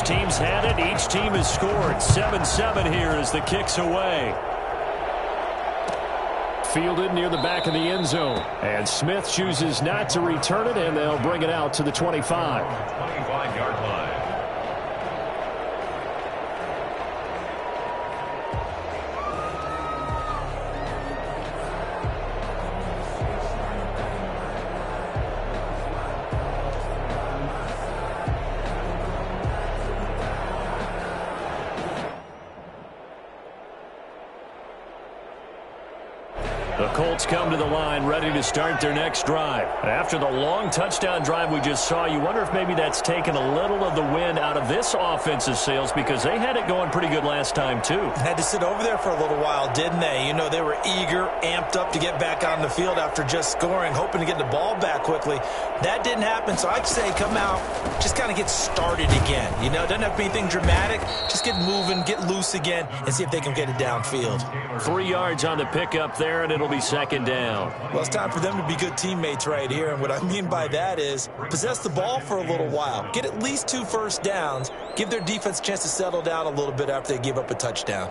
Each team's had it. Each team has scored. 7-7 here as the kick's away. Fielded near the back of the end zone. And Smith chooses not to return it, and they'll bring it out to the 25. 25-yard line. The Colts come to the line ready to start their next drive. After the long touchdown drive we just saw, you wonder if maybe that's taken a little of the wind out of this offensive sails because they had it going pretty good last time too. Had to sit over there for a little while, didn't they? You know, they were eager, amped up to get back on the field after just scoring, hoping to get the ball back quickly. That didn't happen, so I'd say come out, just kind of get started again. You know, doesn't have to be anything dramatic. Just get moving, get loose again, and see if they can get it downfield. 3 yards on the pickup there, and it'll be second down. Well, it's time for them to be good teammates right here, and what I mean by that is possess the ball for a little while. Get at least 2 first downs. Give their defense a chance to settle down a little bit after they give up a touchdown.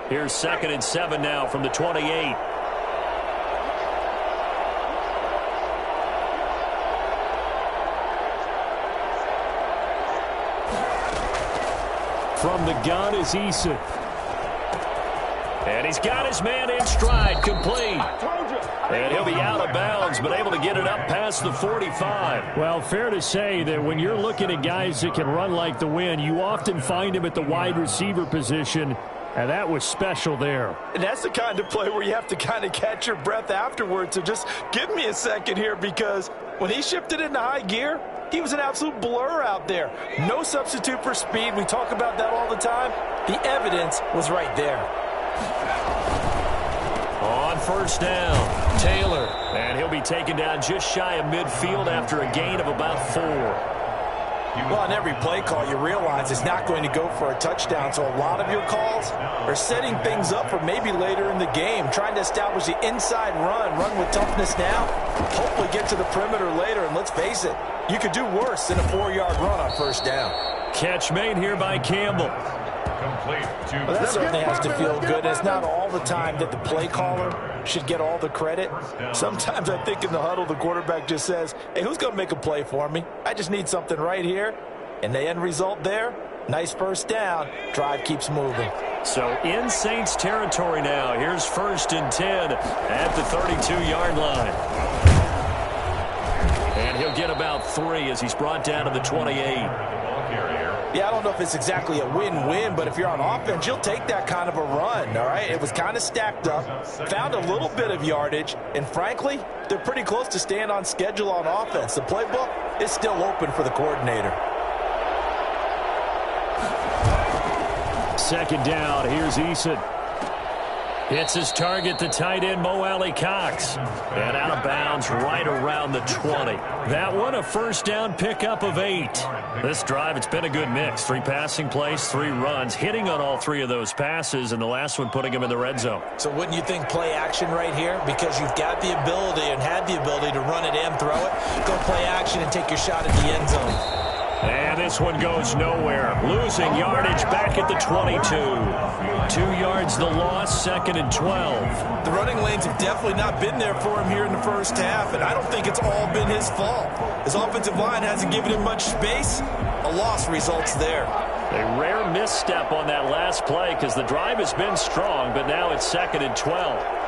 Here's 2nd and 7 now from the 28. From the gun is Eason. And he's got his man in stride, complete. And he'll be out of bounds, but able to get it up past the 45. Well, fair to say that when you're looking at guys that can run like the wind, you often find him at the wide receiver position. And that was special there. And that's the kind of play where you have to kind of catch your breath afterwards. So just give me a second here, because when he shifted into high gear, he was an absolute blur out there. No substitute for speed. We talk about that all the time. The evidence was right there. On first down, Taylor. And he'll be taken down just shy of midfield after a gain of about 4. Well, on every play call, you realize it's not going to go for a touchdown, so a lot of your calls are setting things up for maybe later in the game, trying to establish the inside run with toughness now, hopefully get to the perimeter later, and let's face it, you could do worse than a 4-yard run on first down. Catch made here by Campbell. Well, that certainly has to feel good. It's not all the time that the play caller should get all the credit. Sometimes I think in the huddle, the quarterback just says, hey, who's going to make a play for me? I just need something right here. And the end result there, nice first down. Drive keeps moving. So in Saints territory now. Here's 1st and 10 at the 32-yard line. And he'll get about 3 as he's brought down to the 28. Yeah, I don't know if it's exactly a win-win, but if you're on offense, you'll take that kind of a run, all right? It was kind of stacked up, found a little bit of yardage, and frankly, they're pretty close to staying on schedule on offense. The playbook is still open for the coordinator. 2nd down, here's Eason. Hits his target, the tight end, Mo Alley-Cox. And out of bounds right around the 20. That one, a first down pickup of 8. This drive, it's been a good mix. 3 passing plays, 3 runs, hitting on all 3 of those passes, and the last one putting him in the red zone. So wouldn't you think play action right here? Because you've got the ability and had the ability to run it and throw it. Go play action and take your shot at the end zone. And this one goes nowhere. Losing yardage back at the 22. 2 yards the loss, 2nd and 12. The running lanes have definitely not been there for him here in the first half, and I don't think it's all been his fault. His offensive line hasn't given him much space. A loss results there. A rare misstep on that last play because the drive has been strong, but now it's 2nd and 12.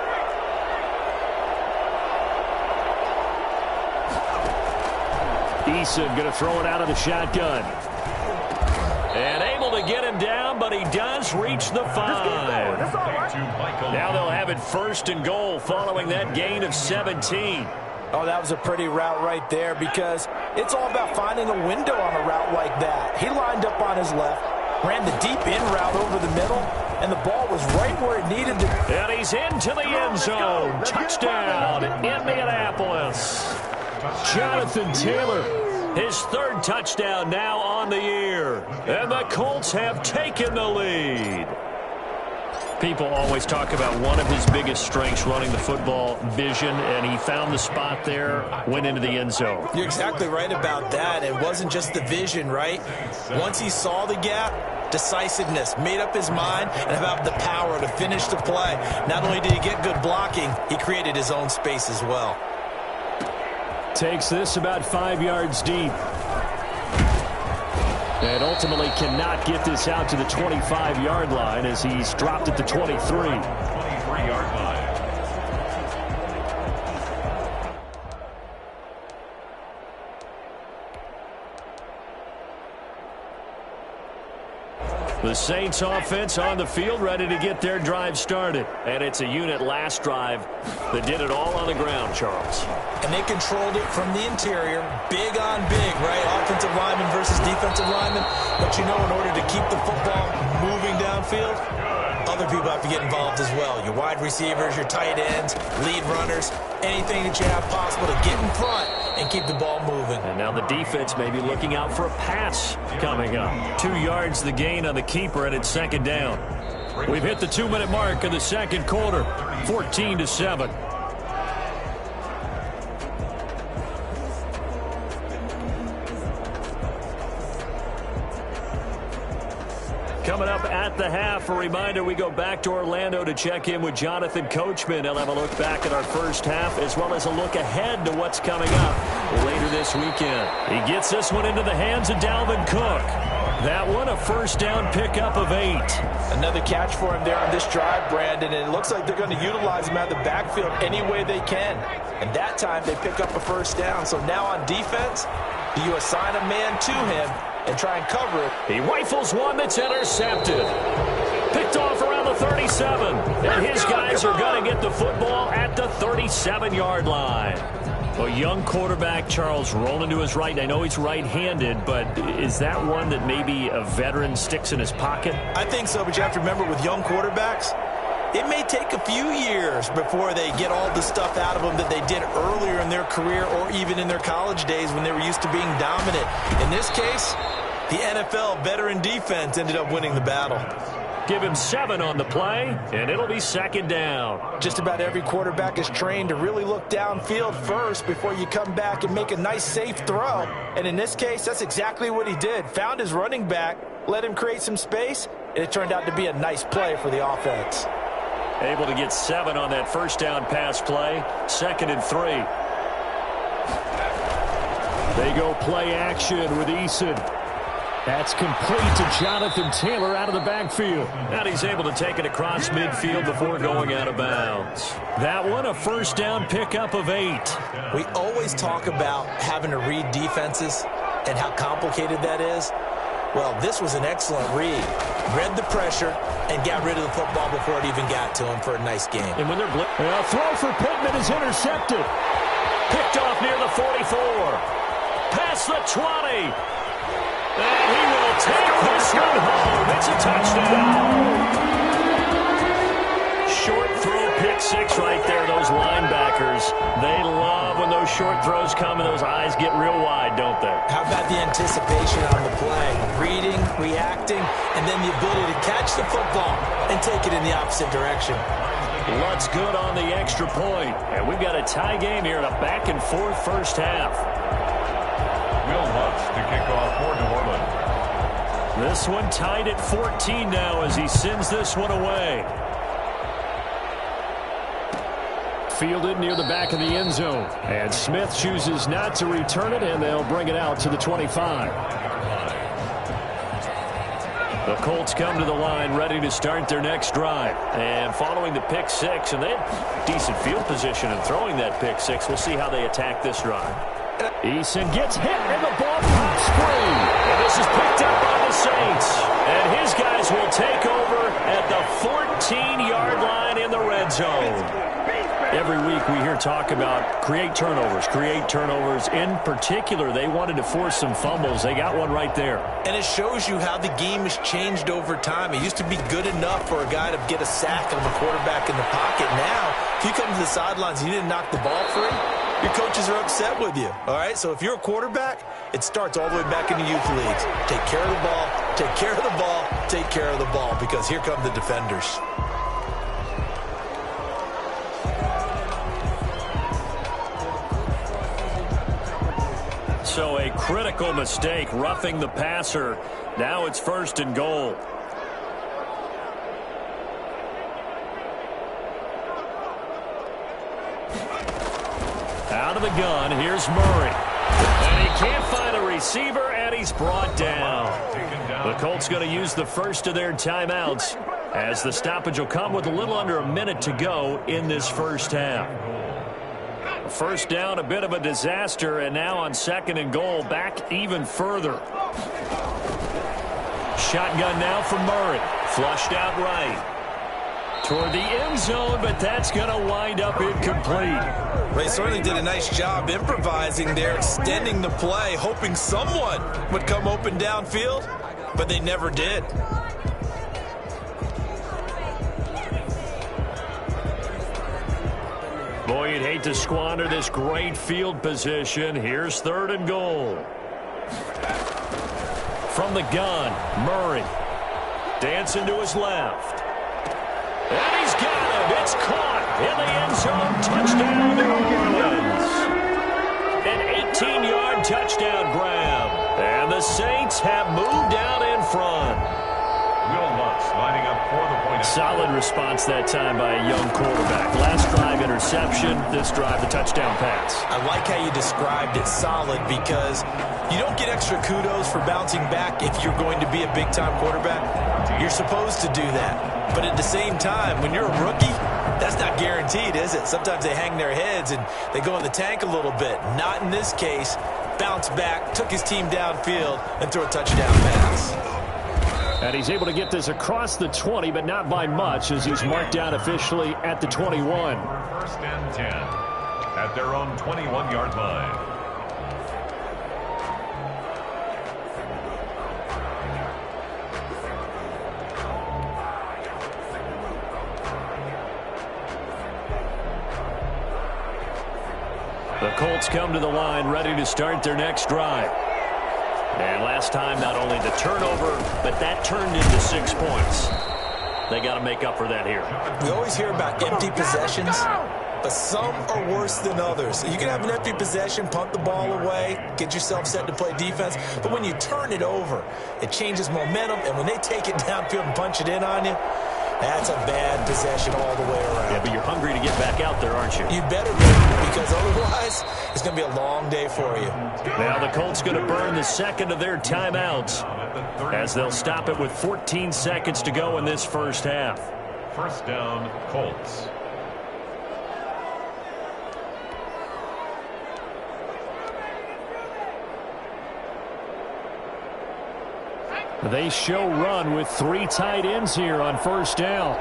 Eason going to throw it out of the shotgun. And able to get him down, but he does reach the 5. Now they'll have it 1st and goal following that gain of 17. Oh, that was a pretty route right there because it's all about finding a window on a route like that. He lined up on his left, ran the deep in route over the middle, and the ball was right where it needed to. And he's into the end zone. Touchdown, Indianapolis. Jonathan Taylor His third touchdown now on the year. And the Colts have taken the lead. People always talk about one of his biggest strengths, running the football, vision, and he found the spot there, went into the end zone. You're exactly right about that. It wasn't just the vision, right? Once he saw the gap, decisiveness, made up his mind, and about the power to finish the play. Not only did he get good blocking, he created his own space as well. Takes this about 5 yards deep. And ultimately cannot get this out to the 25-yard line as he's dropped at the 23. 23-yard line. The Saints offense on the field, ready to get their drive started. And it's a unit last drive that did it all on the ground, Charles. And they controlled it from the interior, big on big, right? Offensive lineman versus defensive lineman. But you know, in order to keep the football moving downfield, other people have to get involved as well. Your wide receivers, your tight ends, lead runners, anything that you have possible to get in front and keep the ball moving. And now the defense may be looking out for a pass coming up. 2 yards the gain on the keeper, and it's second down. We've hit the 2-minute mark of the second quarter, 14-7. Coming up at the half, a reminder, we go back to Orlando to check in with Jonathan Coachman. He'll have a look back at our first half as well as a look ahead to what's coming up later this weekend. He gets this one into the hands of Dalvin Cook. That one, a first down pickup of 8. Another catch for him there on this drive, Brandon, and it looks like they're going to utilize him out of the backfield any way they can. And that time they pick up a first down. So now on defense, do you assign a man to him and try and cover it? He rifles one that's intercepted. Picked off around the 37. And his guys are going to get the football at the 37-yard line. A young quarterback, Charles, rolling to his right. I know he's right-handed, but is that one that maybe a veteran sticks in his pocket? I think so, but you have to remember with young quarterbacks, it may take a few years before they get all the stuff out of them that they did earlier in their career or even in their college days when they were used to being dominant. In this case, the NFL veteran defense ended up winning the battle. Give him 7 on the play, and it'll be second down. Just about every quarterback is trained to really look downfield first before you come back and make a nice, safe throw. And in this case, that's exactly what he did. Found his running back, let him create some space, and it turned out to be a nice play for the offense. Able to get 7 on that first down pass play. 2nd and 3. They go play action with Eason. That's complete to Jonathan Taylor out of the backfield. And he's able to take it across midfield before going out of bounds. That one, a first down pickup of 8. We always talk about having to read defenses and how complicated that is. Well, this was an excellent read. Read the pressure and got rid of the football before it even got to him for a nice game. And when they're a throw for Pittman is intercepted. Picked off near the 44. Past the 20. And he will take this one home. It's a touchdown. Short throw, pick 6 right there. Those linebackers, they love when those short throws come and those eyes get real wide, don't they? How about the anticipation on the play? Reading, reacting, and then the ability to catch the football and take it in the opposite direction. Lutz good on the extra point. And we've got a tie game here in a back-and-forth first half. Will Lutz to kick off for New Orleans. This one tied at 14 now as he sends this one away. Fielded near the back of the end zone. And Smith chooses not to return it, and they'll bring it out to the 25. The Colts come to the line ready to start their next drive. And following the pick 6, and they have decent field position in throwing that pick 6. We'll see how they attack this drive. Eason gets hit, and the ball pops free. And this is picked up by the Saints. And his guys will take over at the 14-yard line in the red zone. Every week we hear talk about create turnovers. In particular, they wanted to force some fumbles. They got one right there. And it shows you how the game has changed over time. It used to be good enough for a guy to get a sack of a quarterback in the pocket. Now, if you come to the sidelines and you didn't knock the ball free, your coaches are upset with you, all right? So if you're a quarterback, it starts all the way back in the youth leagues. Take care of the ball, take care of the ball, take care of the ball, because here come the defenders. So a critical mistake, roughing the passer. Now it's 1st and goal. Out of the gun, here's Murray. And he can't find a receiver, and he's brought down. The Colts going to use the first of their timeouts, as the stoppage will come with a little under a minute to go in this first half. First down, a bit of a disaster, and now on 2nd and goal, back even further. Shotgun now for Murray. Flushed out right. Toward the end zone, but that's going to wind up incomplete. They certainly did a nice job improvising there, extending the play, hoping someone would come open downfield, but they never did. Boy, you'd hate to squander this great field position. Here's 3rd and goal. From the gun, Murray. Dancing to his left. And he's got him. It's caught in the end zone. Touchdown, New Orleans. An 18-yard touchdown grab. And the Saints have moved out in front. Will Lutz lining up for the point. Solid response that time by a young quarterback. Last drive, interception. This drive, the touchdown pass. I like how you described it, solid, because you don't get extra kudos for bouncing back if you're going to be a big-time quarterback. You're supposed to do that. But at the same time, when you're a rookie, that's not guaranteed, is it? Sometimes they hang their heads and they go in the tank a little bit. Not in this case. Bounced back, took his team downfield, and threw a touchdown pass. And he's able to get this across the 20, but not by much, as he's marked down officially at the 21. 1st and 10 at their own 21-yard line. The Colts come to the line ready to start their next drive. And last time, not only the turnover, but that turned into 6 points. They got to make up for that here. We always hear about empty possessions, but some are worse than others. You can have an empty possession, punt the ball away, get yourself set to play defense, but when you turn it over, it changes momentum, and when they take it downfield and punch it in on you, that's a bad possession all the way around. Yeah, but you're hungry to get back out there, aren't you? You better be, because otherwise it's going to be a long day for you. Now the Colts going to burn the 2nd of their timeouts, as they'll stop it with 14 seconds to go in this first half. 1st down, Colts. They show run with 3 tight ends here on 1st down.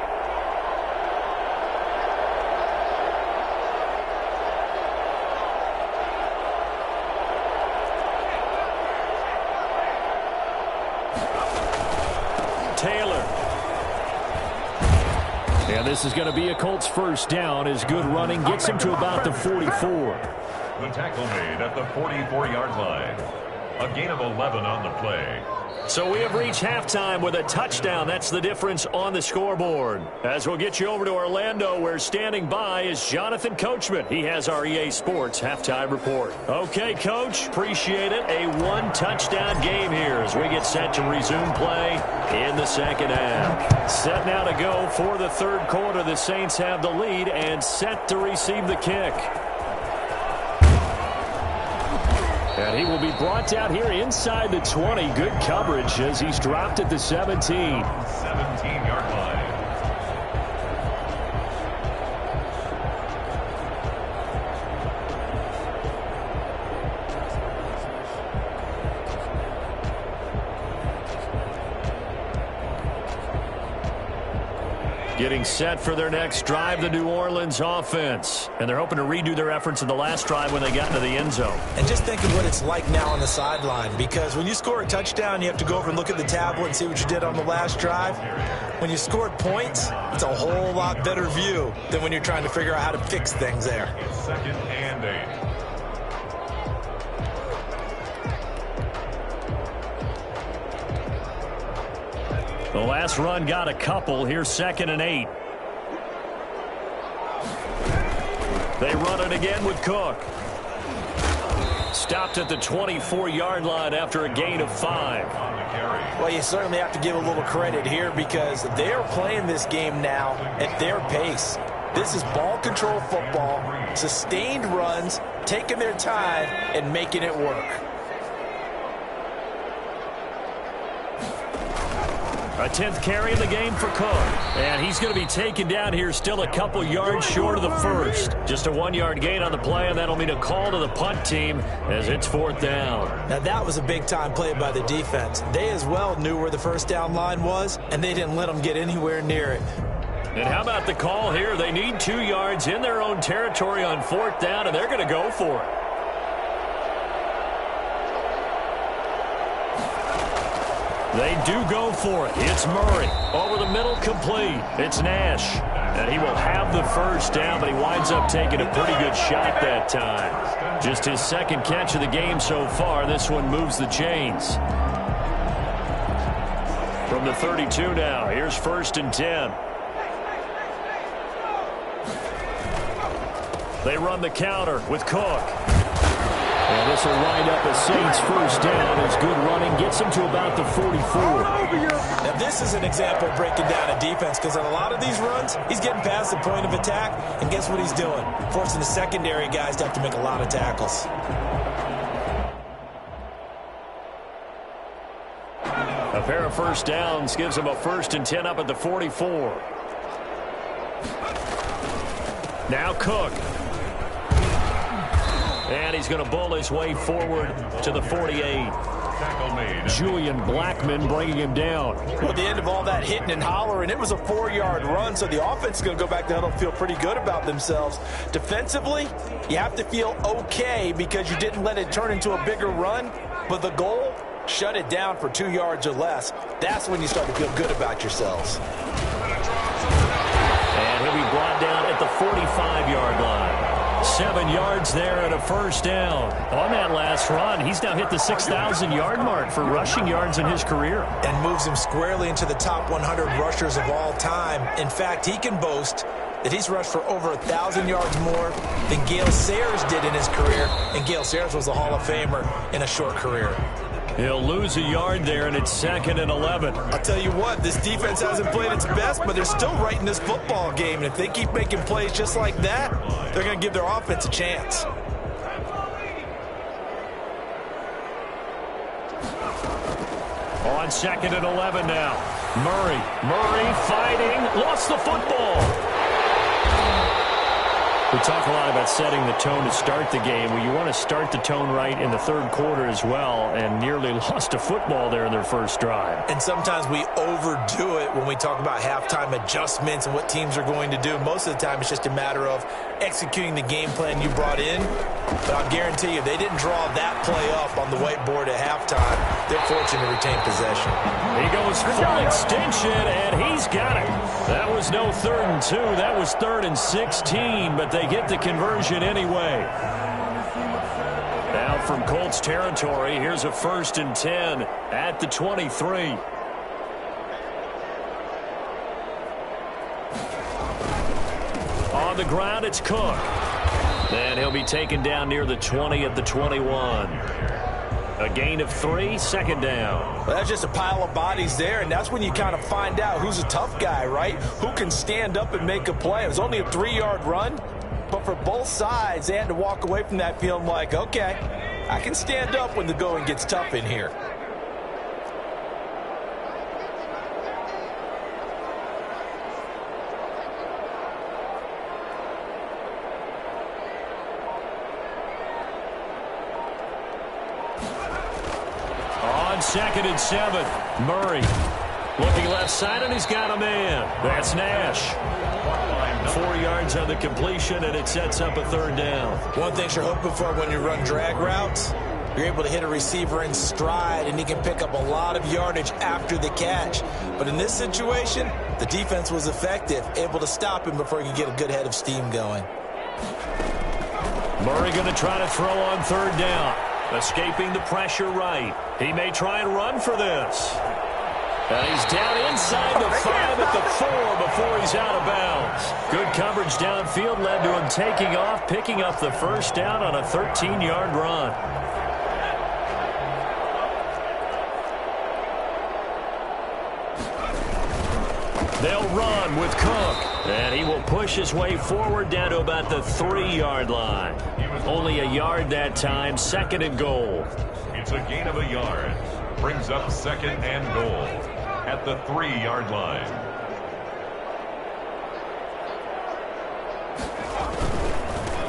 Taylor. And this is going to be a Colts 1st down, as good running gets him to about the 44. The tackle made at the 44-yard line. A gain of 11 on the play. So we have reached halftime with a touchdown. That's the difference on the scoreboard. As we'll get you over to Orlando, where standing by is Jonathan Coachman. He has our EA Sports halftime report. Okay, Coach, appreciate it. A 1-touchdown game here as we get set to resume play in the 2nd half. Set now to go for the 3rd quarter. The Saints have the lead and set to receive the kick. And he will be brought down here inside the 20. Good coverage as he's dropped at the 17. 17-yard line. Getting set for their next drive, the New Orleans offense. And they're hoping to redo their efforts in the last drive when they got into the end zone. And just think of what it's like now on the sideline, because when you score a touchdown, you have to go over and look at the tablet and see what you did on the last drive. When you scored points, it's a whole lot better view than when you're trying to figure out how to fix things there. 2nd and 8. The last run got a couple. Here's 2nd and 8. They run it again with Cook. Stopped at the 24-yard line after a gain of 5. Well, you certainly have to give a little credit here because they're playing this game now at their pace. This is ball control football, sustained runs, taking their time and making it work. A 10th carry in the game for Cook. And he's going to be taken down here still a couple yards short of the first. Just a 1-yard gain on the play, and that'll mean a call to the punt team as it's 4th down. Now, that was a big-time play by the defense. They as well knew where the first down line was, and they didn't let them get anywhere near it. And how about the call here? They need 2 yards in their own territory on 4th down, and they're going to go for it. They do go for it. It's Murray. Over the middle, complete. It's Nash. And he will have the first down, but he winds up taking a pretty good shot that time. Just his 2nd catch of the game so far. This one moves the chains. From the 32 now, here's 1st and 10. They run the counter with Cook. And this will wind up a Saints first down as good running gets them to about the 44. Now, this is an example of breaking down a defense because on a lot of these runs, he's getting past the point of attack, and guess what he's doing? Forcing the secondary guys to have to make a lot of tackles. A pair of first downs gives him a 1st and 10 up at the 44. Now Cook. And he's going to bull his way forward to the 48. Julian Blackmon bringing him down. Well, at the end of all that hitting and hollering, it was a 4-yard run, so the offense is going to go back to huddle and feel pretty good about themselves. Defensively, you have to feel okay because you didn't let it turn into a bigger run, but the goal, shut it down for 2 yards or less. That's when you start to feel good about yourselves. And he'll be brought down at the 45-yard line. 7 yards there and a first down. On that last run, he's now hit the 6,000-yard mark for rushing yards in his career. And moves him squarely into the top 100 rushers of all time. In fact, he can boast that he's rushed for over 1,000 yards more than Gale Sayers did in his career. And Gale Sayers was a Hall of Famer in a short career. He'll lose a yard there, and it's 2nd and 11. I'll tell you what, this defense hasn't played its best, but they're still right in this football game. And if they keep making plays just like that, they're going to give their offense a chance. On 2nd and 11 now. Murray fighting, lost the football. We talk a lot about setting the tone to start the game. Well, you want to start the tone right in the 3rd quarter as well, and nearly lost a football there in their first drive. And sometimes we overdo it when we talk about halftime adjustments and what teams are going to do. Most of the time, it's just a matter of executing the game plan you brought in. But I'll guarantee you, they didn't draw that play up on the whiteboard at halftime. They're fortunate to retain possession. He goes full extension, and he's got it. That was no 3rd and 2. That was 3rd and 16, but they get the conversion anyway. Now from Colts territory, here's a 1st and 10 at the 23. On the ground, it's Cook. And he'll be taken down near the 20 at the 21. A gain of 3, 2nd down. Well, that's just a pile of bodies there, and that's when you kind of find out who's a tough guy, right? Who can stand up and make a play. It was only a 3-yard run, but for both sides, they had to walk away from that feeling like, okay, I can stand up when the going gets tough in here. On 2nd and 7, Murray looking left side, and he's got a man. That's Nash. 4 yards on the completion, and it sets up a 3rd down. One thing you're hoping for when you run drag routes, you're able to hit a receiver in stride, and he can pick up a lot of yardage after the catch. But in this situation, the defense was effective, able to stop him before he could get a good head of steam going. Murray going to try to throw on 3rd down. Escaping the pressure right. He may try and run for this. And he's down inside the 5 at the 4 before he's out of bounds. Good coverage downfield led to him taking off, picking up the first down on a 13-yard run. They'll run with Cook. And he will push his way forward down to about the 3-yard line. Only a yard that time, 2nd and goal. It's a gain of a yard. Brings up 2nd and goal at the 3-yard line.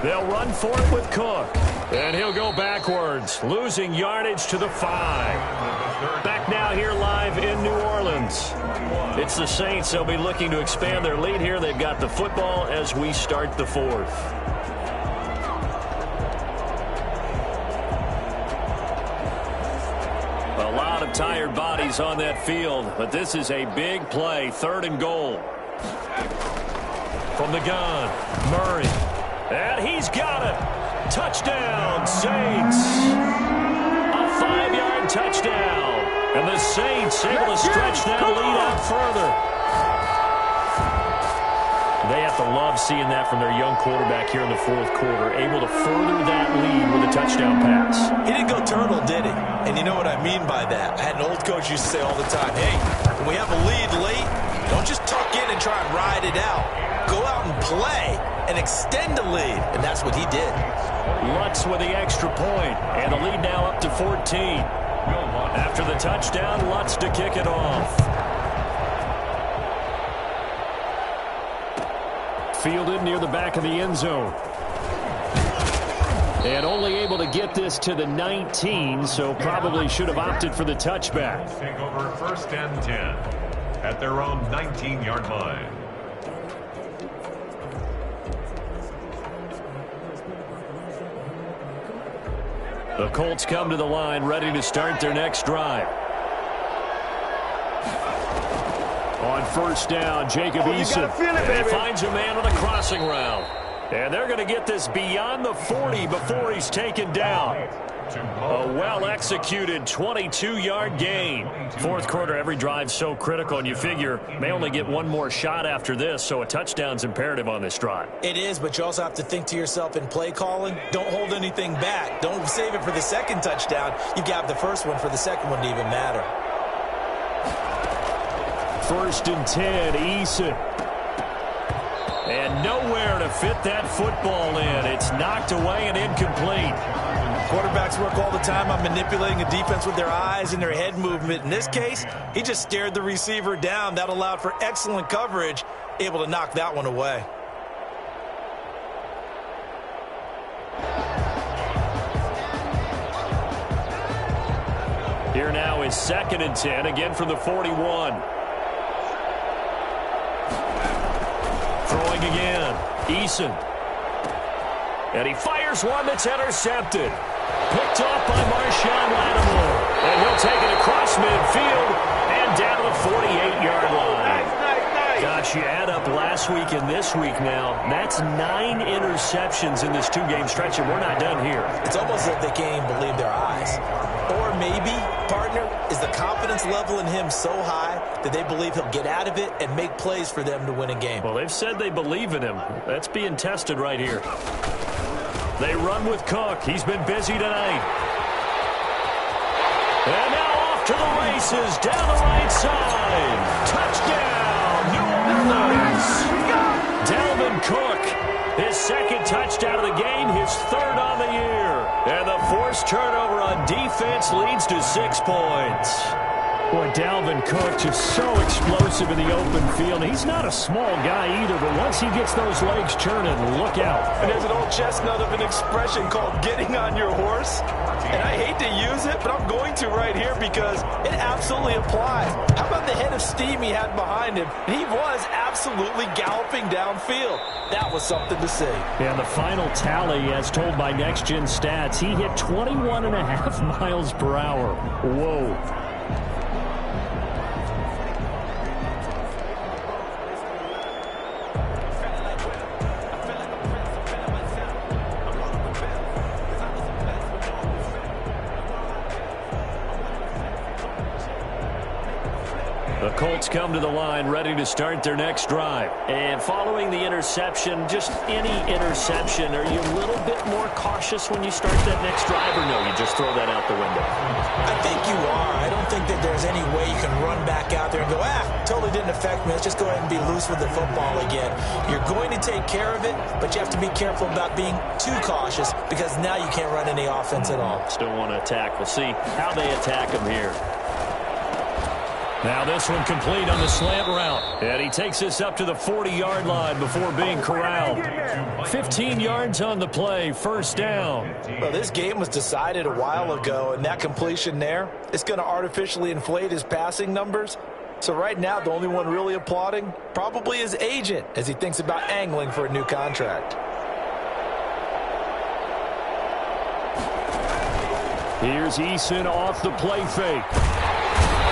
They'll run for it with Cook. And he'll go backwards, losing yardage to the 5. Back now here live in New Orleans. It's the Saints. They'll be looking to expand their lead here. They've got the football as we start the 4th. A lot of tired bodies on that field, but this is a big play. 3rd and goal. From the gun, Murray. And he's got it. Touchdown, Saints. A 5-yard touchdown. And the Saints able to stretch that lead out further. They have to love seeing that from their young quarterback here in the 4th quarter, able to further that lead with a touchdown pass. He didn't go turtle, did he? And you know what I mean by that. I had an old coach used to say all the time, hey, when we have a lead late, don't just tuck in and try and ride it out. Go out and play and extend the lead. And that's what he did. Lutz with the extra point, and the lead now up to 14. After the touchdown, Lutz to kick it off. Fielded near the back of the end zone. And only able to get this to the 19, so probably should have opted for the touchback. Take over 1st and 10 at their own 19-yard line. The Colts come to the line, ready to start their next drive. On 1st down, Jacob Eason. And he finds a man on the crossing route. And they're going to get this beyond the 40 before he's taken down. A well-executed 22-yard gain. 4th quarter, every drive so critical, and you figure may only get one more shot after this, so a touchdown's imperative on this drive. It is, but you also have to think to yourself in play calling, don't hold anything back. Don't save it for the 2nd touchdown. You got the 1st one for the 2nd one to even matter. 1st and 10, Eason. And nowhere to fit that football in. It's knocked away and incomplete. Quarterbacks work all the time on manipulating a defense with their eyes and their head movement. In this case, he just stared the receiver down. That allowed for excellent coverage, able to knock that one away. Here now is 2nd and 10, again from the 41. Throwing again, Eason. And he fires one that's intercepted. Picked off by Marshawn Lattimore. And he'll take it across midfield and down to the 48-yard line. Gosh, you add up last week and this week now, that's 9 interceptions in this 2-game stretch, and we're not done here. It's almost like they can't even believe their eyes. Or maybe, partner, is the confidence level in him so high that they believe he'll get out of it and make plays for them to win a game. Well, they've said they believe in him. That's being tested right here. They run with Cook. He's been busy tonight. And now off to the races down the right side. Touchdown, New Orleans. Dalvin Cook, his 2nd touchdown of the game, his 3rd on the year. And the forced turnover on defense leads to 6 points. Boy, Dalvin Cook just so explosive in the open field. He's not a small guy either, but once he gets those legs churning, look out. And there's an old chestnut of an expression called getting on your horse. And I hate to use it, but I'm going to right here because it absolutely applies. How about the head of steam he had behind him? He was absolutely galloping downfield. That was something to see. And the final tally, as told by Next Gen Stats, he hit 21.5 miles per hour. Whoa. The Colts come to the line ready to start their next drive. And following the interception, just any interception, are you a little bit more cautious when you start that next drive, or no, you just throw that out the window? I think you are. I don't think that there's any way you can run back out there and go, totally didn't affect me. Let's just go ahead and be loose with the football again. You're going to take care of it, but you have to be careful about being too cautious because now you can't run any offense at all. Still want to attack. We'll see how they attack him here. Now this one complete on the slant route. And he takes this up to the 40-yard line before being corralled. 15 yards on the play, first down. Well, this game was decided a while ago, and that completion there, it's going to artificially inflate his passing numbers. So right now, the only one really applauding probably his agent as he thinks about angling for a new contract. Here's Eason off the play fake.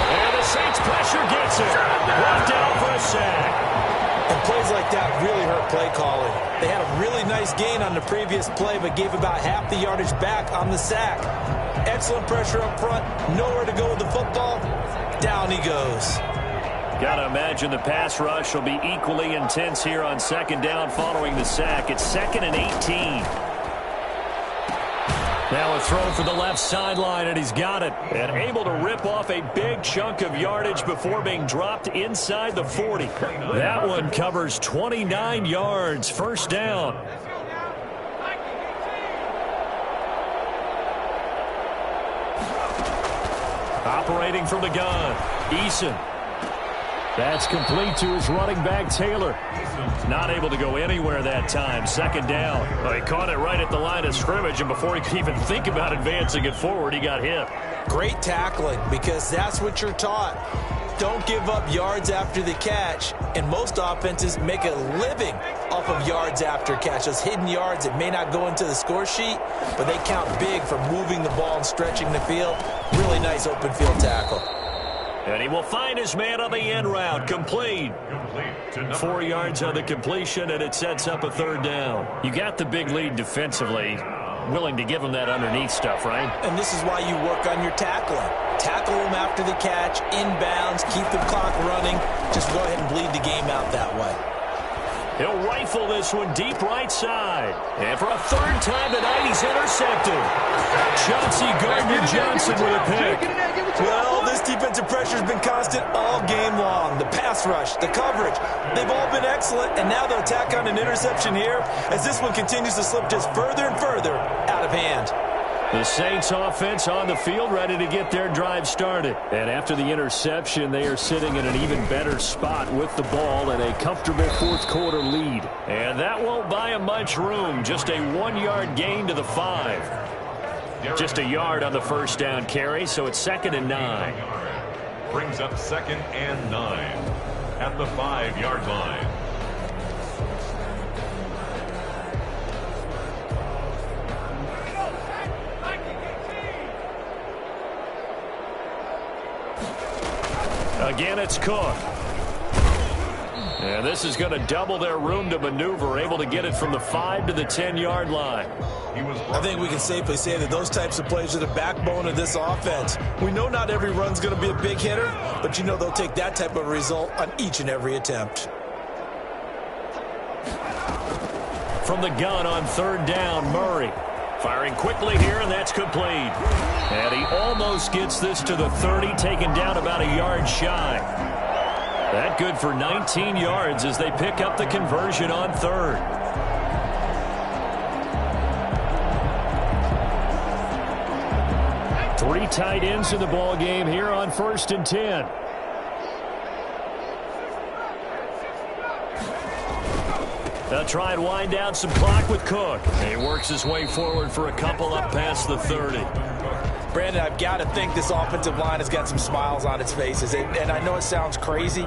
And the Saints pressure gets it. Brought down for a sack. And plays like that really hurt play calling. They had a really nice gain on the previous play, but gave about half the yardage back on the sack. Excellent pressure up front. Nowhere to go with the football. Down he goes. Got to imagine the pass rush will be equally intense here on second down following the sack. It's 2nd and 18. Now a throw for the left sideline, and he's got it. And able to rip off a big chunk of yardage before being dropped inside the 40. That one covers 29 yards, first down. Operating from the gun, Eason. That's complete to his running back, Taylor. Not able to go anywhere that time. Second down. Well, he caught it right at the line of scrimmage, and before he could even think about advancing it forward, he got hit. Great tackling, because that's what you're taught. Don't give up yards after the catch, and most offenses make a living off of yards after catch. Those hidden yards that may not go into the score sheet, but they count big for moving the ball and stretching the field. Really nice open field tackle. And he will find his man on the end route. Complete. 4 yards on the completion, and it sets up a third down. You got the big lead defensively. Willing to give him that underneath stuff, right? And this is why you work on your tackling. Tackle him after the catch, inbounds, keep the clock running. Just go ahead and bleed the game out that way. He'll rifle this one deep right side. And for a third time tonight, he's intercepted. Chauncey Gardner-Johnson with a pick. Well, this defensive pressure has been constant all game long. The pass rush, the coverage, they've all been excellent. And now they'll tack on an interception here as this one continues to slip just further and further out of hand. The Saints offense on the field ready to get their drive started. And after the interception, they are sitting in an even better spot with the ball and a comfortable fourth quarter lead. And that won't buy them much room. Just a 1-yard gain to the 5. Just a yard on the first down carry, so it's 2nd and 9. Brings up 2nd and 9 at the 5-yard line. Again, it's Cook. And this is going to double their room to maneuver, able to get it from the 5 to the 10-yard line. I think we can safely say that those types of plays are the backbone of this offense. We know not every run's going to be a big hitter, but you know they'll take that type of result on each and every attempt. From the gun on third down, Murray. Firing quickly here, and that's complete. And he almost gets this to the 30, taken down about a yard shy. That good for 19 yards as they pick up the conversion on third. Three tight ends in the ball game here on 1st and 10. They'll try and wind down some clock with Cook. He works his way forward for a couple up past the 30. Brandon, I've got to think this offensive line has got some smiles on its faces. And I know it sounds crazy,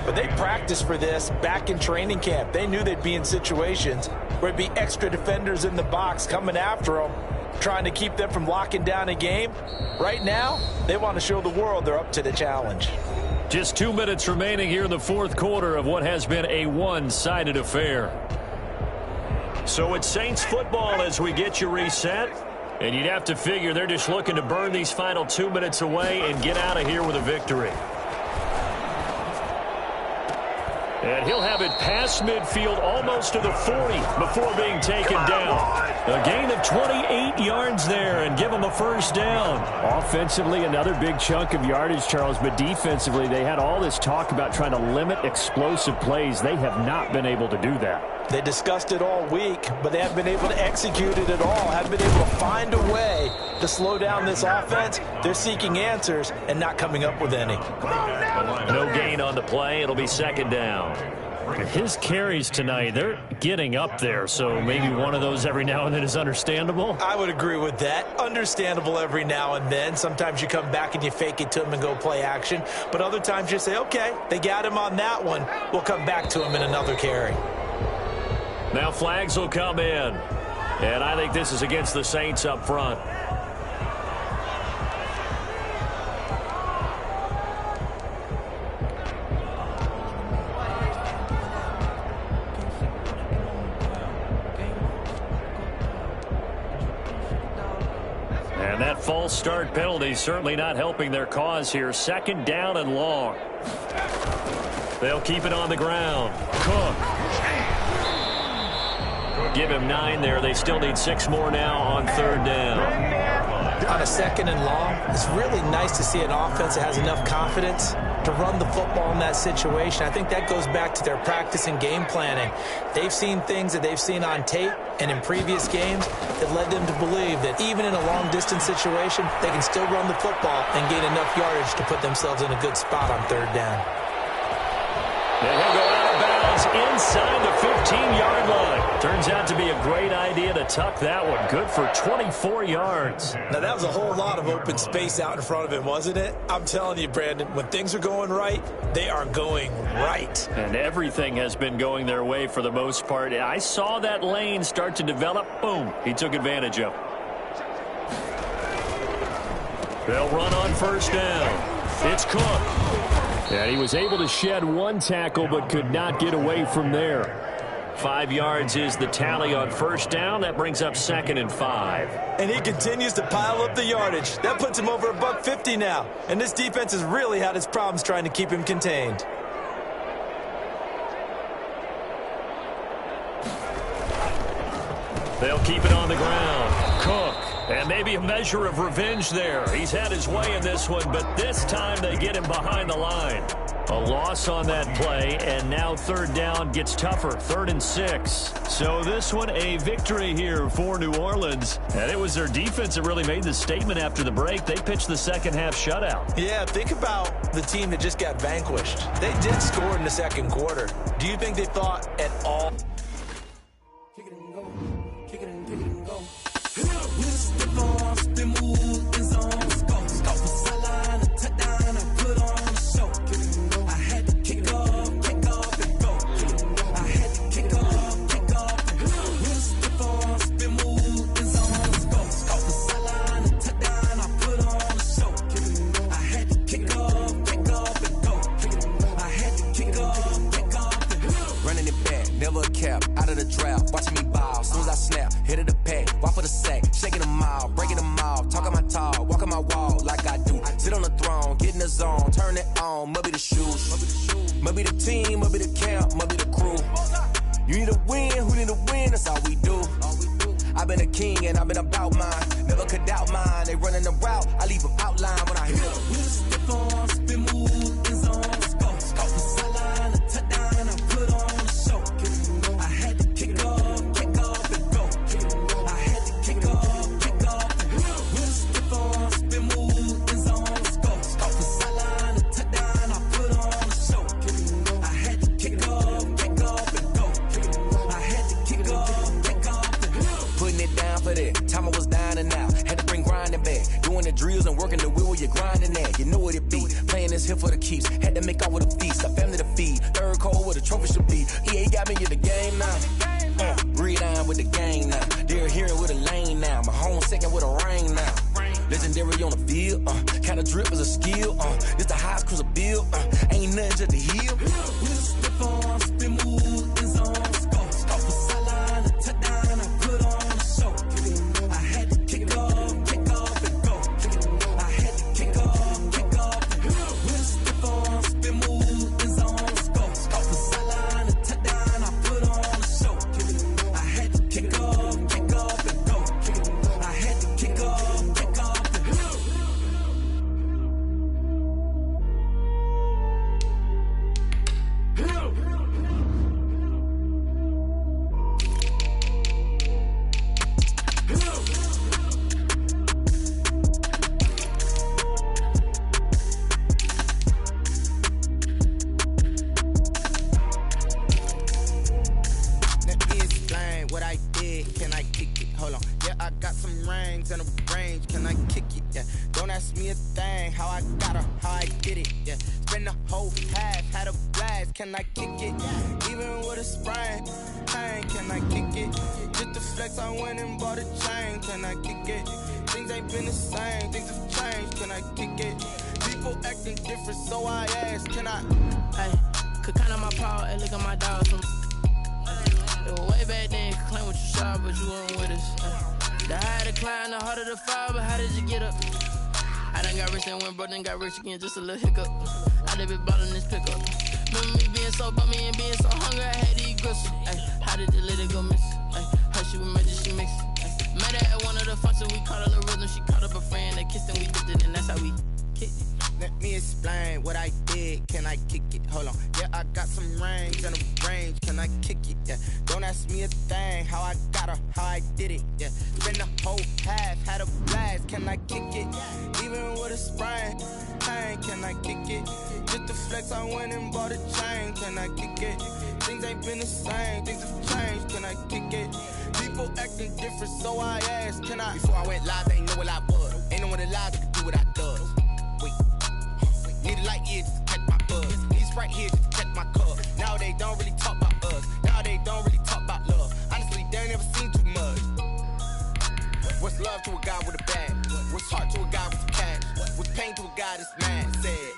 but they practiced for this back in training camp. They knew they'd be in situations where it'd be extra defenders in the box coming after them, trying to keep them from locking down a game. Right now, they want to show the world they're up to the challenge. Just 2 minutes remaining here in the fourth quarter of what has been a one-sided affair. So it's Saints football as we get you reset. And you'd have to figure they're just looking to burn these final 2 minutes away and get out of here with a victory. And he'll have it past midfield almost to the 40 before being taken down. A gain of 28 yards there and give them a first down. Offensively, another big chunk of yardage, Charles, but defensively, they had all this talk about trying to limit explosive plays. They have not been able to do that. They discussed it all week, but they haven't been able to execute it at all. Haven't been able to find a way to slow down this offense. They're seeking answers and not coming up with any. No gain on the play. It'll be second down. His carries tonight, they're getting up there, so maybe one of those every now and then is understandable. I would agree with that. Understandable every now and then. Sometimes you come back and you fake it to him and go play action. But other times you say, okay, they got him on that one. We'll come back to him in another carry. Now flags will come in. And I think this is against the Saints up front. And that false start penalty certainly not helping their cause here. Second down and long. They'll keep it on the ground. Cook. Give him 9 there. They still need 6 more now on third down. On a second and long, it's really nice to see an offense that has enough confidence to run the football in that situation. I think that goes back to their practice and game planning. They've seen things that they've seen on tape and in previous games that led them to believe that even in a long-distance situation, they can still run the football and gain enough yardage to put themselves in a good spot on third down. And he'll go out of bounds inside the 15-yard line. Turns out to be a great idea to tuck that one. Good for 24 yards. Now, that was a whole lot of open space out in front of him, wasn't it? I'm telling you, Brandon, when things are going right, they are going right. And everything has been going their way for the most part. I saw that lane start to develop. Boom. He took advantage of it. They'll run on first down. It's Cook. And he was able to shed one tackle but could not get away from there. 5 yards is the tally on first down. That brings up 2nd and 5. And he continues to pile up the yardage. That puts him over $150 now. And this defense has really had its problems trying to keep him contained. They'll keep it on the ground. Cook. And maybe a measure of revenge there. He's had his way in this one, but this time they get him behind the line. A loss on that play, and now third down gets tougher. 3rd and 6. So this one a victory here for New Orleans. And it was their defense that really made the statement after the break. They pitched the second half shutout. Yeah, think about the team that just got vanquished. They did score in the second quarter. Do you think they thought at all? Kick it and go. Kick it and kick it and go. With the ball, spin, move, and zone. Scope for sideline, a touchdown, I put on the show. I had to kick off, and go. I had to kick off, and go. With the ball, spin, move, and zone. Scope for sideline, a touchdown, I put on the show. I had to kick off, and go. I had to kick off, and go. Running it back, never a cap, out of the draft, watching me ball. Soon as I snap, hit of the pack, walk for the sack, shaking them all, breaking them all, talking my talk, walking my wall like I do. Sit on the throne, get in the zone, turn it on, must be the shoes, must be the team, must be the camp, must be the crew. You need a win, who need a win, that's all we do. I've been a king and I've been about mine, never could doubt mine. They running the route, I leave them outline when I hit them. We step on, spin, move, and zone, scope for sideline, a touchdown, I put on the show. I had to kick off, and go. I had to kick off, and go. We step on, spin, move, and zone, scope for sideline, a touchdown, I put on the show. I had to kick off, and go. I had to kick off, and go. Putting it down for that. Time I was down and out. Had to bring grinding back. Doing the drills and working the wheel where you're grinding at. You know what it be. Playing this here for the keeps. Had to make off with a feast. A family to feed. Third cold where the trophy should be. EA got me in the game now. Breathe down with the gang now. They're here with a lane now. My home second with a rain now. Legendary on the field. Kinda drip is a skill. This the highest cruiser bill. Ain't nothing just to heal. We step on, spin, move, and zone. Scope for sideline, a touchdown, I put on the show. I had to kick off, and go. I had to kick off, and go. We step on, spin, move, and zone. Scope for sideline. me a thing, how I got her, how I did it, yeah. Spend the whole half, had a blast, can I kick it? Even with a sprain, pain, can I kick it? Just to flex, I went and bought a chain, can I kick it? Things ain't been the same, things have changed, can I kick it? People acting different, so I asked, can I? Hey, could count on my power, and look at my dogs from. It was way back then, could claim what you saw, but you weren't with us. The higher the climb, the harder the fall, but how did you get up? I done got rich and went broke, then got rich again, just a little hiccup. I done been ballin' this pickup. Remember me being so bummy and being so hungry, I had to eat gristle. Ay, how did you let it go miss? Ay, her she was magic, she mixed. Met her at one of the functions, we caught a little rhythm. She caught up a friend, they kissed and we dipped it, and that's how we kicked it. Let me explain what I did, can I kick it? Hold on, yeah, I got some range and a range, can I kick it? Yeah, don't ask me a thing, how I got her, how I did it? Yeah, spend the whole half, had a blast, can I kick it? Even with a sprain, pain, can I kick it? Just to flex, I went and bought a chain, can I kick it? Things ain't been the same, things have changed, can I kick it? People acting different, so I asked, can I? Before I went live, they ain't know what I was. Ain't no one alive that could do what I does. Wait. Need a light here just to catch my buzz. Need Sprite here just to catch my cup. Now they don't really talk about us. Now they don't really talk about love. Honestly, they ain't never seen too much. What's love to a guy with a bag? What's heart to a guy with cash? What's pain to a guy that's mad? Said.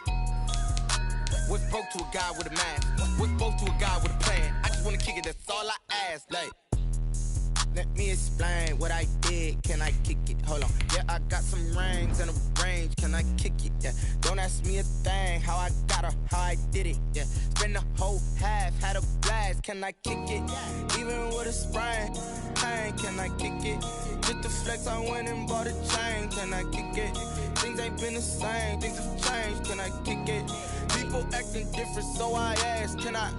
What's broke to a guy with a mask? What's broke to a guy with a plan? I just wanna kick it, that's all I ask. Like, let me explain what I did, can I kick it? Hold on, yeah, I got some rings and a range, can I kick it? Yeah, don't ask me a thing, how I got her, how I did it? Yeah, spend the whole half, had a blast, can I kick it? Even with a sprain, pain, can I kick it? Just to flex, I went and bought a chain, can I kick it? Things ain't been the same, things have changed, can I kick it? People acting different, so I asked, can I?